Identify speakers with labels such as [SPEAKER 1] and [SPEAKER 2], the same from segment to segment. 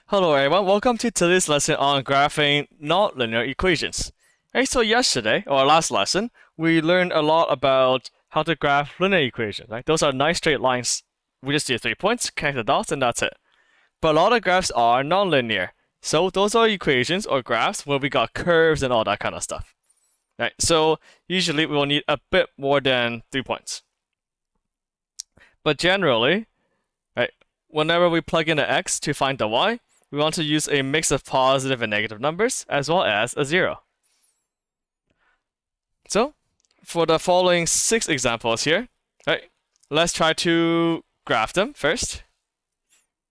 [SPEAKER 1] Hello everyone, welcome to today's lesson on graphing nonlinear equations. Okay, so yesterday, or last lesson, we learned a lot about how to graph linear equations, right? Those are nice straight lines. We just do 3 points, connect the dots, and that's it. But a lot of graphs are nonlinear. So those are equations or graphs where we got curves and all that kind of stuff. Right? So usually we will need a bit more than 3 points. But generally, right, whenever we plug in an x to find the y, we want to use a mix of positive and negative numbers, as well as a 0. So, for the following 6 examples here, right, let's try to graph them first.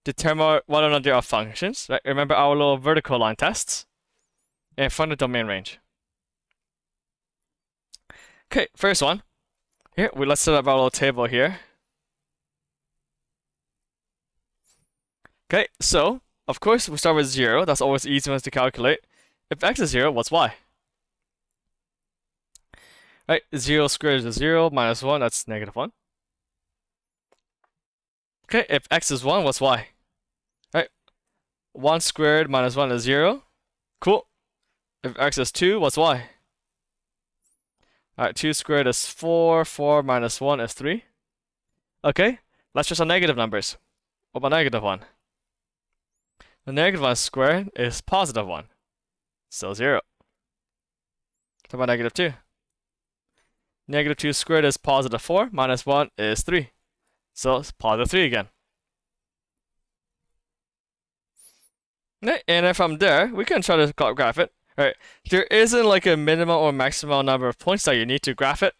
[SPEAKER 1] Determine whether or not they are functions. Right? Remember our little vertical line tests. And find the domain range. Okay, first one. Here, let's set up our little table here. Okay, so of course, we start with 0. That's always the easiest to calculate. If x is 0, what's y? Right, 0 squared is 0, minus 1, that's negative 1. Okay, if x is 1, what's y? Right, 1 squared minus 1 is 0. Cool. If x is 2, what's y? Alright, 2 squared is 4, 4 minus 1 is 3. Okay, let's try some negative numbers. What about negative 1? The negative 1 squared is positive 1. So 0. What about negative 2? Negative 2 squared is positive 4, minus 1 is 3. So it's positive 3 again. Okay, and then from there, we can try to graph it. Right? There isn't like a minimum or maximum number of points that you need to graph it.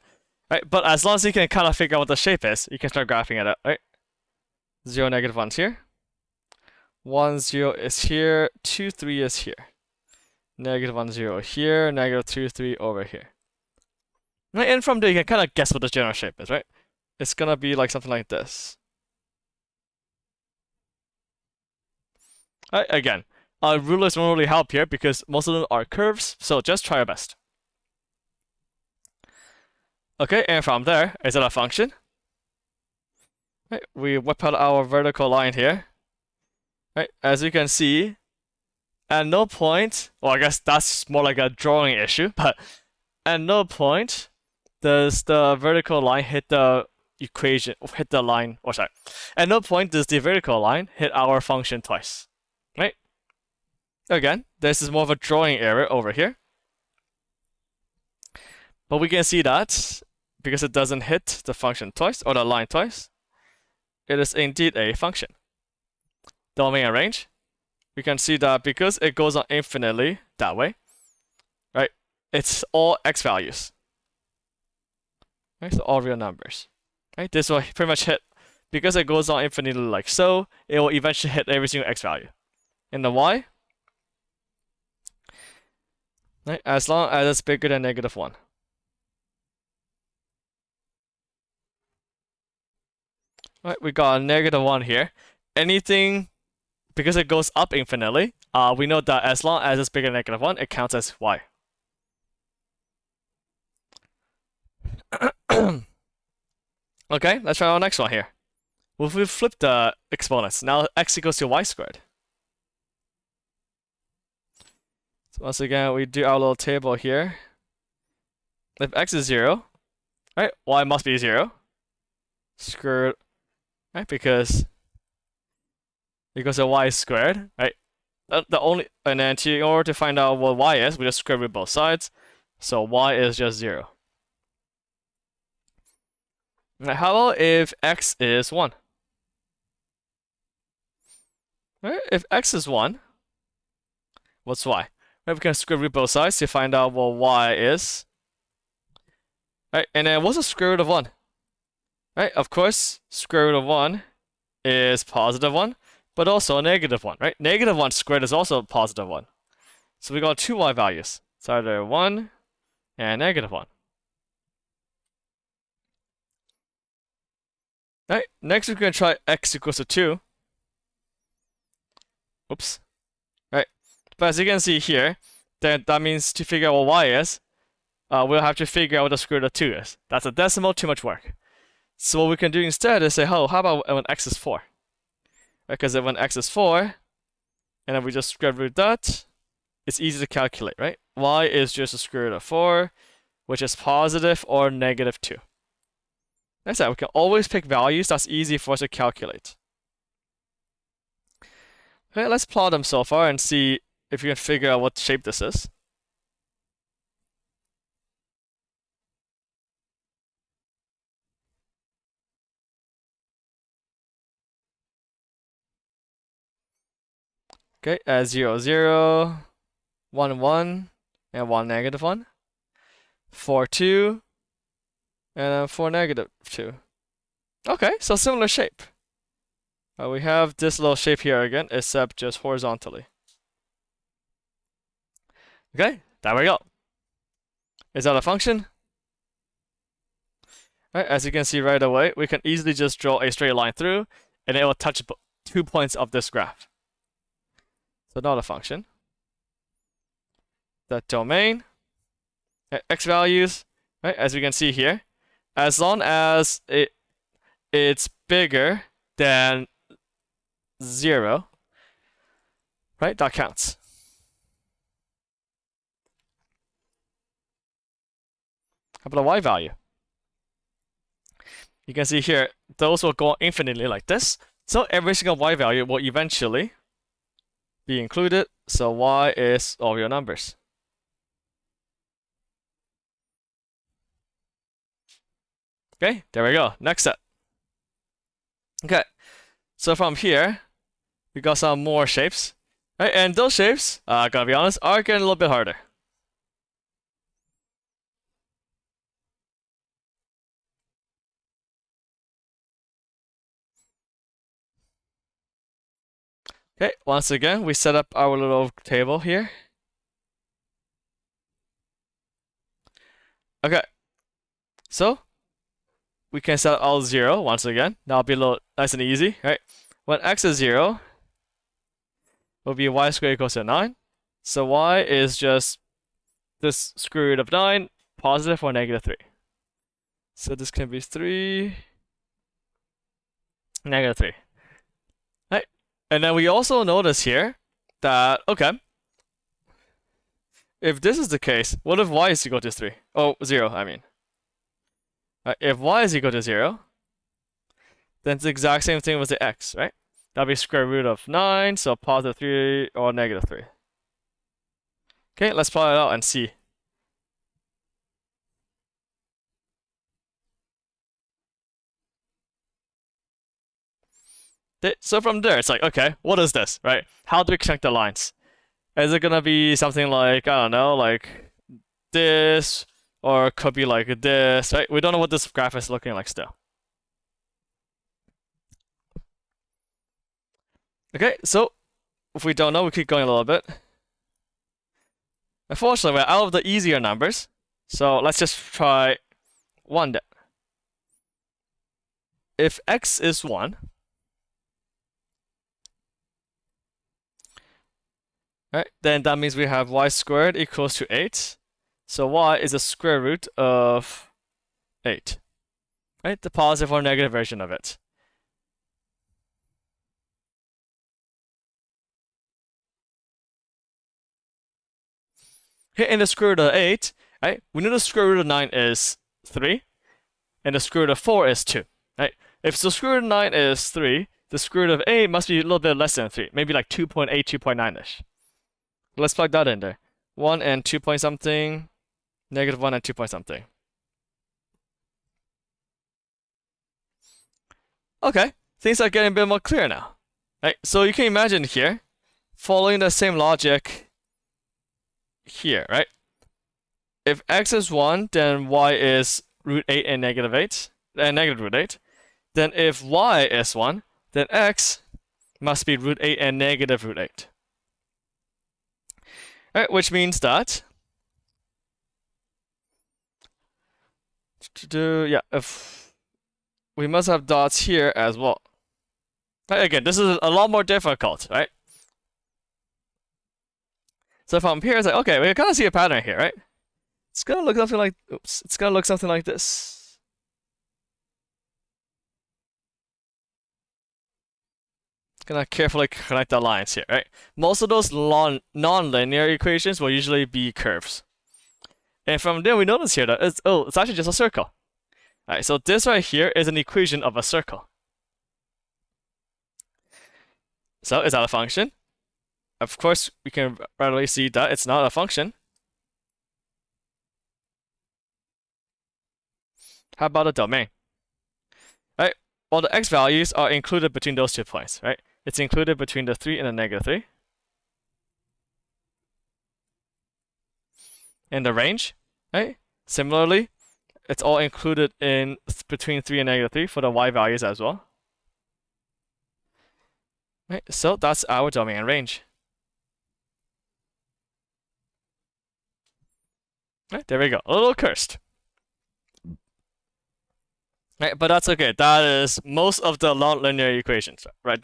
[SPEAKER 1] Right? But as long as you can kind of figure out what the shape is, you can start graphing it out. Right? 0, negative 1's here. 1, 0 is here. 2, 3 is here. Negative 1, 0 here. Negative 2, 3 over here. Right? And from there, you can kind of guess what the general shape is, right? It's gonna be like something like this. Right? Again, rulers won't really help here because most of them are curves, so just try your best. Okay, and from there, is it a function? Right, we whip out our vertical line here. Right, as you can see, at no point, well, I guess that's more like a drawing issue, but at no point does the vertical line hit the equation, hit the line, or sorry, at no point does the vertical line hit our function twice, right? Again, this is more of a drawing error over here. But we can see that because it doesn't hit the function twice, or the line twice, it is indeed a function. Domain and range, we can see that because it goes on infinitely that way, right? It's all x values. Right, so all real numbers. Right? This will pretty much hit, because it goes on infinitely like so, it will eventually hit every single x value. In the y, right, as long as it's bigger than negative 1. Right, we got a negative 1 here. Anything, because it goes up infinitely, we know that as long as it's bigger than negative 1, it counts as y. Okay, let's try our next one here. Well, if we flip the exponents, now x equals to y squared. So once again, we do our little table here. If x is 0, right, y must be 0. Squared, right, because equals to y squared, right? And then in order to find out what y is, we just square root both sides. So y is just 0. Now, how about if x is 1? Right? If x is 1, what's y? Right, we can square root both sides to find out what y is. Right, and then what's the square root of 1? Right, of course, square root of 1 is positive 1, but also a negative 1, right? Negative 1 squared is also positive 1. So we got 2 y values. It's either 1 and negative 1. Right, next we're going to try x equals to 2. Oops. Right, but as you can see here, that means to figure out what y is, we'll have to figure out what the square root of 2 is. That's a decimal, too much work. So what we can do instead is say, oh, how about when x is 4? Because when x is 4, and then we just square root that. It's easy to calculate, right? Y is just the square root of 4, which is positive or negative 2. That's it. We can always pick values that's easy for us to calculate. Okay, let's plot them so far and see if you can figure out what shape this is. Okay, 0, 0, 1, 1, and 1, negative 1. 4, 2, and then 4, negative 2. Okay, so similar shape. We have this little shape here again, except just horizontally. Okay, there we go. Is that a function? All right, as you can see right away, we can easily just draw a straight line through, and it will touch 2 points of this graph. So not a function. The domain, x values, right? As we can see here, as long as it's bigger than 0, right? That counts. How about the y value? You can see here, those will go infinitely like this. So every single y value will eventually be included. So y is all your numbers. Okay, there we go. Next step. Okay, so from here, we got some more shapes. Right, and those shapes, gotta be honest, are getting a little bit harder. Okay, once again, we set up our little table here. Okay, so we can set all 0 once again. That'll be a little nice and easy, right? When x is 0, will be y squared equals to 9. So y is just this square root of 9, positive or negative 3. So this can be 3, negative 3. Right? And then we also notice here that, okay, if this is the case, what if y is equal to 3? Oh, 0, I mean. If y is equal to 0, then it's the exact same thing with the x, right? That'll be square root of 9, so positive 3 or negative 3. Okay, let's plot it out and see. So from there, it's like, okay, what is this, right? How do we connect the lines? Is it gonna be something like, I don't know, like this, or it could be like this, right? We don't know what this graph is looking like still. Okay, so if we don't know, we keep going a little bit. Unfortunately, we're out of the easier numbers, so let's just try 1 then. If x is 1, right, then that means we have y squared equals to 8. So y is the square root of 8, right? The positive or negative version of it. Here in the square root of 8, right, we know the square root of 9 is 3, and the square root of 4 is 2, right? If the square root of 9 is 3, the square root of 8 must be a little bit less than 3, maybe like 2.8, 2.9-ish. Let's plug that in there. 1 and 2 point something, negative 1 and 2 point something. Okay, things are getting a bit more clear now. Right, so you can imagine here, following the same logic here, right? If x is 1, then y is root 8 and negative 8, and negative root 8. Then if y is 1, then x must be root 8 and negative root 8. All right, which means that if we must have dots here as well. Right, again, this is a lot more difficult, right? So from here, it's like, okay, we kind of see a pattern here, right? It's gonna look something like, it's gonna look something like this. Gonna carefully connect the lines here, right? Most of those non-linear equations will usually be curves. And from there, we notice here that it's actually just a circle. All right, so this right here is an equation of a circle. So is that a function? Of course, we can readily see that it's not a function. How about a domain? Right? Well, the x values are included between those 2 points, right? It's included between the 3 and the -3. And the range, right? Similarly, it's all included in between 3 and -3 for the y values as well. Right? So that's our domain and range. Right, there we go. A little cursed. Right, but that's okay. That is most of the non-linear equations, right?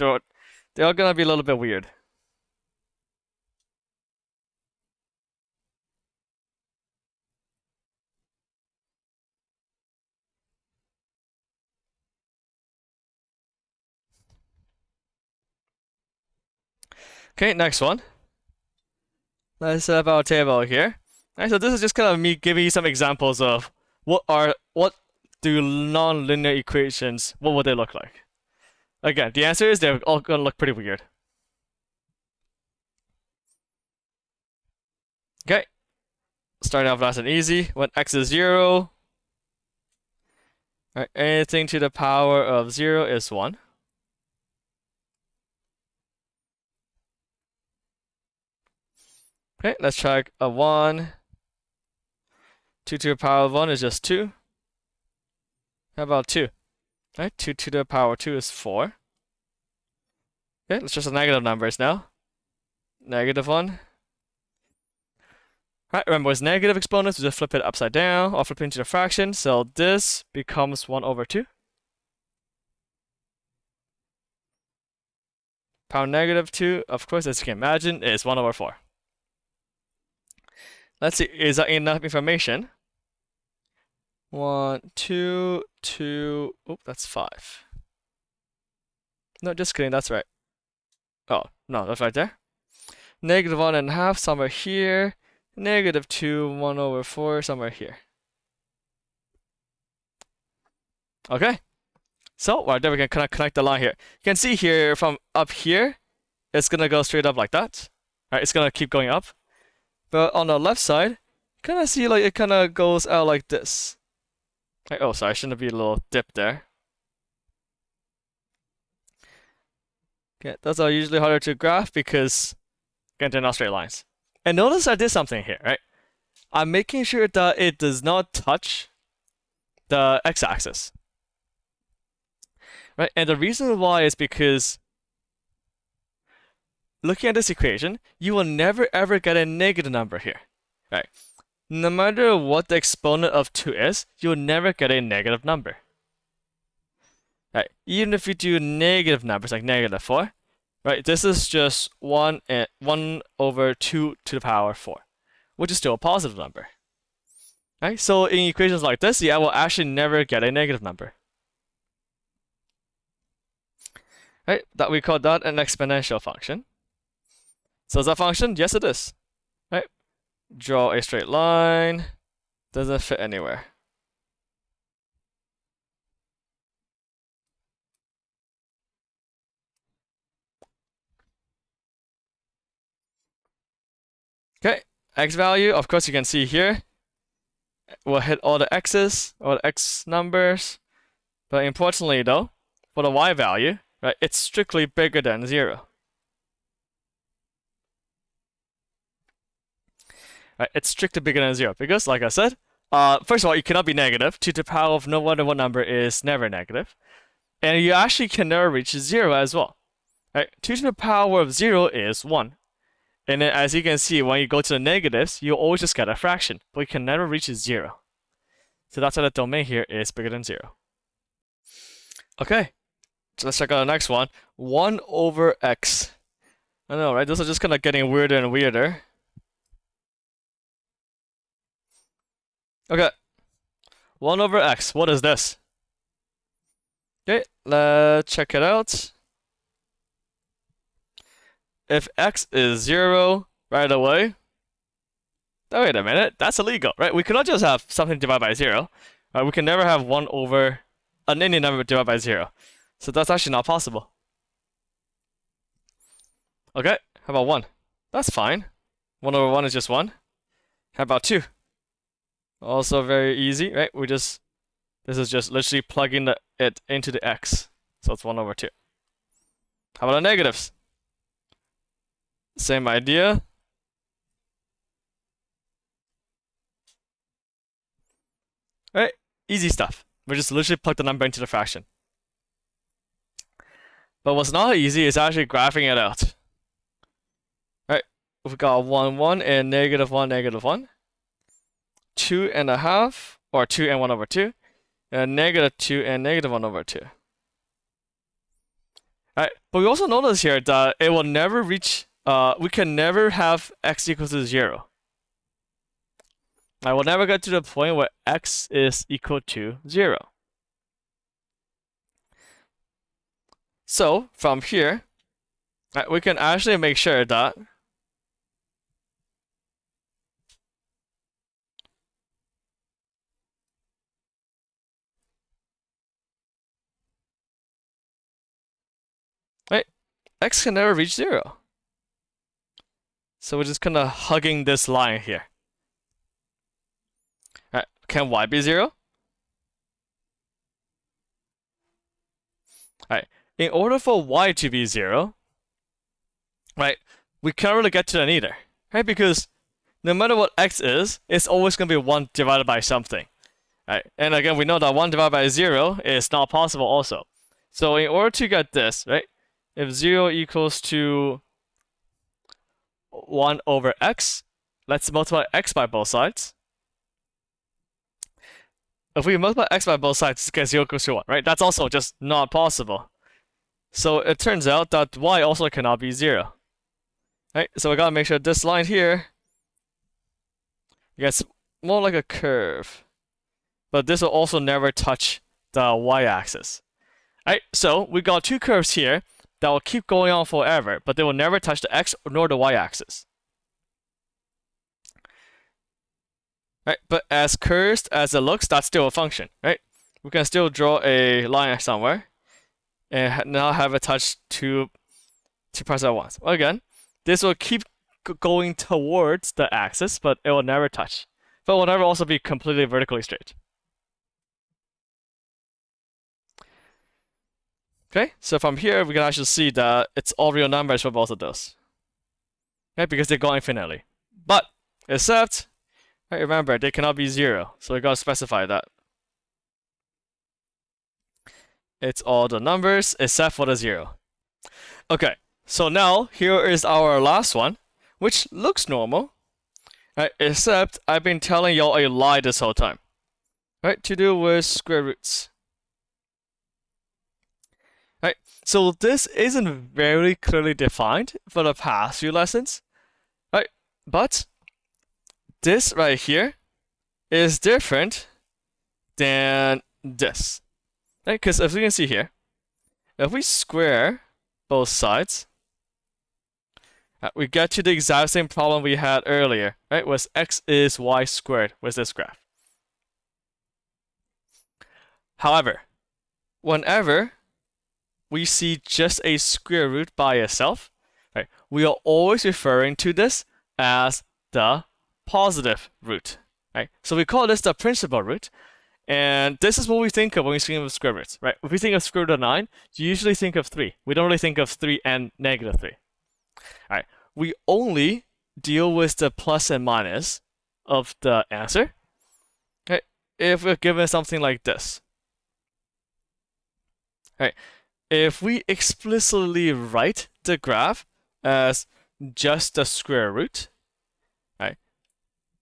[SPEAKER 1] They're gonna be a little bit weird. Okay, next one. Let's set up our table here. Alright, so this is just kind of me giving you some examples of what do non-linear equations, what would they look like? Again, the answer is they're all gonna look pretty weird. Okay, starting off nice and easy. When x is 0, right, anything to the power of 0 is 1. Okay, let's try a 1. 2 to the power of 1 is just 2. How about 2? Right, 2 to the power of 2 is 4. Okay, let's just negative numbers now. -1. Right, remember with negative exponents, we just flip it upside down or flip it into the fraction. So this becomes 1 over 2. Power -2, of course, as you can imagine, is 1 over 4. Let's see, is that enough information? 1, 2, 2, oh, that's 5. No, just kidding, that's right. Oh, no, that's right there. -1.5 somewhere here. -2, 1 over 4 somewhere here. Okay. So right there we can kind of connect the line here. You can see here from up here, it's gonna go straight up like that. Right, it's gonna keep going up. But on the left side, kind of see like it kind of goes out like this. Right, oh, sorry, shouldn't be a little dip there. Okay, those are usually harder to graph because again, they're not straight lines. And notice I did something here, right? I'm making sure that it does not touch the x-axis. Right, and the reason why is because looking at this equation, you will never ever get a negative number here. Right? No matter what the exponent of 2 is, you will never get a negative number. Right? Even if you do negative numbers like -4, right? This is just 1 over 2 to the power 4, which is still a positive number. Right? So in equations like this, yeah, we'll actually never get a negative number. Right? That we call that an exponential function. So is that function? Yes, it is. Right? Draw a straight line. Doesn't fit anywhere. Okay, x value, of course you can see here, we'll hit all the x's, all the x numbers. But importantly though, for the y value, right, it's strictly bigger than 0. Right, it's strictly bigger than 0 because, like I said, first of all, it cannot be negative. 2 to the power of no matter what number is never negative. And you actually can never reach 0 as well. Right, 2 to the power of 0 is 1. And then as you can see, when you go to the negatives, you always just get a fraction, but you can never reach 0. So that's why the domain here is bigger than 0. Okay, so let's check out the next one. 1 over x. I know, right? Those are just kind of getting weirder and weirder. Okay, 1 over x. What is this? Okay, let's check it out. if x is 0 right away, oh, wait a minute, that's illegal, right? We cannot just have something divided by 0. We can never have 1 over an any number divided by 0. So that's actually not possible. Okay, how about 1? That's fine. 1 over 1 is just 1. How about 2? Also very easy, right? This is just literally plugging it into the x. So it's 1 over 2. How about the negatives? Same idea. Right? Easy stuff. We just literally plug the number into the fraction. But what's not easy is actually graphing it out. Right? We've got 1, 1, and -1, -1. 2.5, or 2 and 1 over 2. And -2 and -1 over 2. Right? But we also notice here that it will never reach, we can never have x equals to 0. I will never get to the point where x is equal to 0. So from here, we can actually make sure that x can never reach 0. So we're just kind of hugging this line here. Can y be 0? In order for y to be 0, we can't really get to that either, because no matter what x is, it's always going to be 1 divided by something. And again, we know that 1 divided by 0 is not possible also. So in order to get this, if 0 equals to 1 over x, let's multiply x by both sides. If we multiply x by both sides, it gets 0 equals to 1, That's also just not possible. So it turns out that y also cannot be 0. So we gotta make sure this line here gets more like a curve. But this will also never touch the y-axis. So we got two curves here that will keep going on forever, but they will never touch the x nor the y-axis. But as cursed as it looks, that's still a function, We can still draw a line somewhere and now have it touch two parts at once. Well, again, this will keep going towards the axis, but it will never touch. But will never also be completely vertically straight. Okay, so from here we can actually see that it's all real numbers for both of those. Because they go infinitely. But except, remember, they cannot be 0, so we gotta specify that. It's all the numbers except for the 0. Okay, so now here is our last one, which looks normal, except I've been telling y'all a lie this whole time, to do with square roots. So this isn't very clearly defined for the past few lessons, but this right here is different than this, because if you can see here, if we square both sides, we get to the exact same problem we had earlier, was x is y squared with this graph. However, whenever we see just a square root by itself, we are always referring to this as the positive root, So we call this the principal root, and this is what we think of when we think of square roots, If we think of square root of 9, you usually think of 3. We don't really think of 3 and -3. We only deal with the plus and minus of the answer, if we're given something like this. If we explicitly write the graph as just the square root,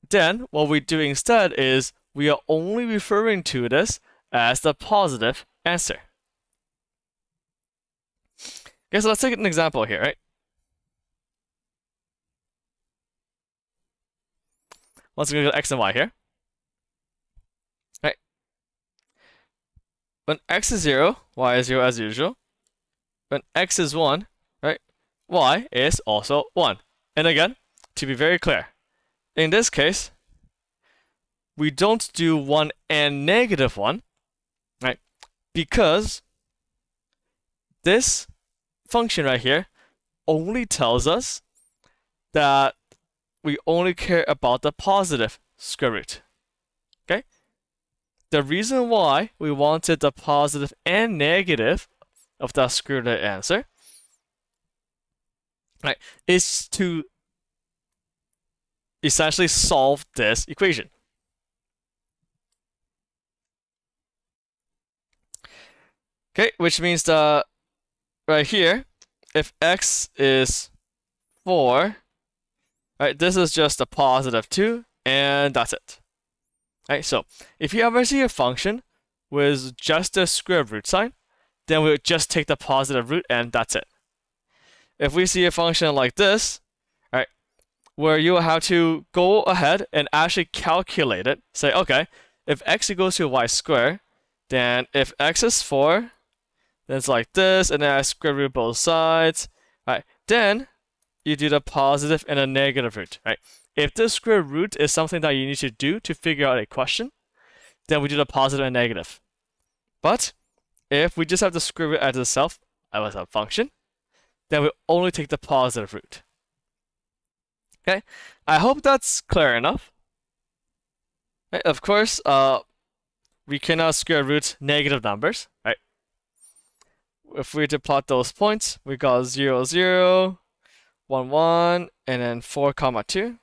[SPEAKER 1] then what we do instead is we are only referring to this as the positive answer. Okay, so let's take an example here, Let's go to x and y here. When x is 0, y is 0 as usual. When x is 1, y is also 1. And again, to be very clear, in this case, we don't do 1 and negative 1, right? Because this function right here only tells us that we only care about the positive square root. Okay? The reason why we wanted the positive and negative of that square root answer, right, is to essentially solve this equation. Okay, which means that right here, if x is 4, right, this is just a positive 2, and that's it. Right, so if you ever see a function with just a square root sign, then we would just take the positive root and that's it. If we see a function like this, right, where you have to go ahead and actually calculate it, say, okay, if x equals to y squared, then if x is 4, then it's like this, and then I square root both sides, right? Then you do the positive and a negative root, right? If the square root is something that you need to do to figure out a question, then we do the positive and negative. But if we just have the square root as itself as a function, then we only take the positive root. Okay, I hope that's clear enough. Okay, of course, we cannot square root negative numbers, right? If we were to plot those points, we got 0, 0, 1, 1, and then 4, 2.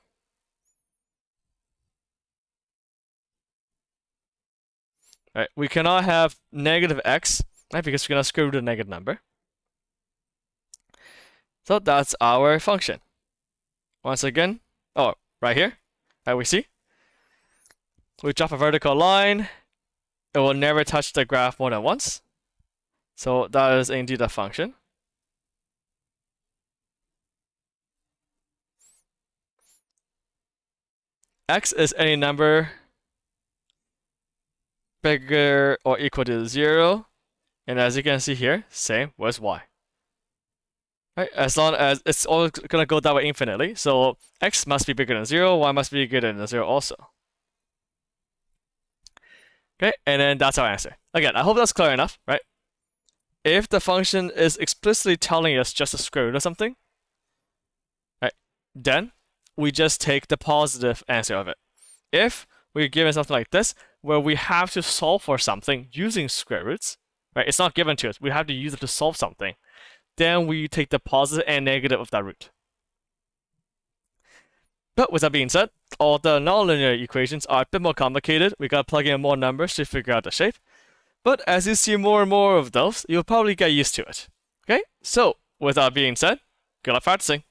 [SPEAKER 1] Right, we cannot have negative x, right, because we're gonna square root a negative number. So that's our function. Once again, oh, right here, right, we see. We drop a vertical line, it will never touch the graph more than once. So that is indeed a function. X is any number bigger or equal to 0. And as you can see here, same with y. Right? As long as it's always going to go that way infinitely. So x must be bigger than 0, y must be greater than 0 also. Okay, and then that's our answer. Again, I hope that's clear enough, right? If the function is explicitly telling us just a square root or something, right, then we just take the positive answer of it. If we're given something like this, where we have to solve for something using square roots, right? It's not given to us. We have to use it to solve something. Then we take the positive and negative of that root. But with that being said, all the nonlinear equations are a bit more complicated. We gotta plug in more numbers to figure out the shape. But as you see more and more of those, you'll probably get used to it. Okay? So, with that being said, good luck practicing.